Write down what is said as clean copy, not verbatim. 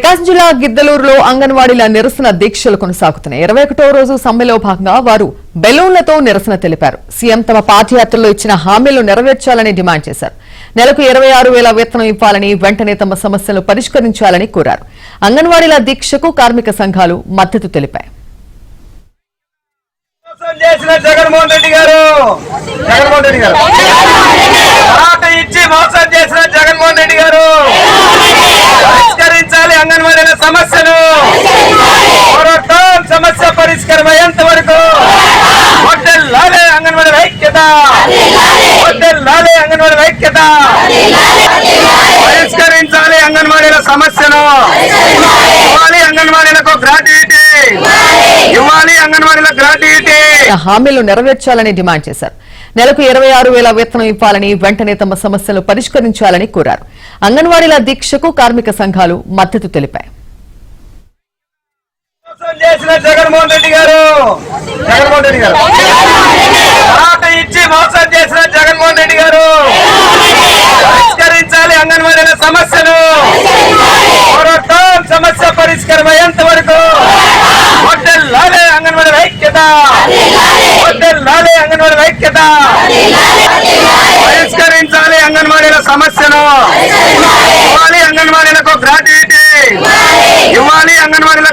ప్రకాశం జిల్లా గిద్దలూరులో అంగన్వాడీల నిరసన దీక్షలు కొనసాగుతున్నాయి. 21వ రోజు సమ్మెలో భాగంగా వారు బెలూన్లతో నిరసన తెలిపారు. సీఎం తమ పాదయాత్రలో ఇచ్చిన హామీలు నెరవేర్చాలని డిమాండ్ చేశారు. నెలకు 26,000 వేతనం ఇవ్వాలని, వెంటనే తమ సమస్యలను పరిష్కరించాలని కోరారు. అంగన్వాడీల దీక్షకు కార్మిక సంఘాలు మద్దతు తెలిపాయి. జగన్మోహన్ రెడ్డి గారు మాట ఇచ్చి మోసం చేసిన జగన్మోహన్ రెడ్డి గారు పరిష్కరించాలి అంగన్వాడీల సమస్యను. పోరాటం సమస్య పరిష్కారం అయ్యేంత వరకు వడ్డెల్లాలే అంగన్వాడీ ఐక్యత, వడ్డెల్లాలే అంగన్వాడీ ఐక్యత. పరిష్కరించాలి అంగన్వాడీల సమస్యను. ఇవ్వాలి అంగన్వాడీలకు గ్రాట్యుటీ, ఇవ్వాలి అంగన్వాడీల గ్రాట్యుటీ. హామీలు నెరవేర్చాలని డిమాండ్ చేశారు. నెలకు 26,000 వేతనం ఇవ్వాలని, వెంటనే తమ సమస్యలు పరిష్కరించాలని కోరారు. అంగన్వాడీల దీక్షకు కార్మిక సంఘాలు మద్దతు తెలిపాయి. జగన్మోహన్ రెడ్డి గారు మాట ఇచ్చి మోసం చేసిన జగన్మోహన్ రెడ్డి గారు పరిష్కరించాలి అంగన్వాడీల సమస్యను. పోరాటం సమస్య పరిష్కారం అయ్యేంత వరకు వడ్డెల్లాలే అంగన్వాడీ ఐక్యత, వడ్డెల్లాలే అంగన్వాడీ ఐక్యత. పరిష్కరించాలి అంగన్వాడీల సమస్యను. ఇవ్వాలి అంగన్వాడీలకు గ్రాట్యుటీ, ఇవ్వాలి అంగన్వాడీల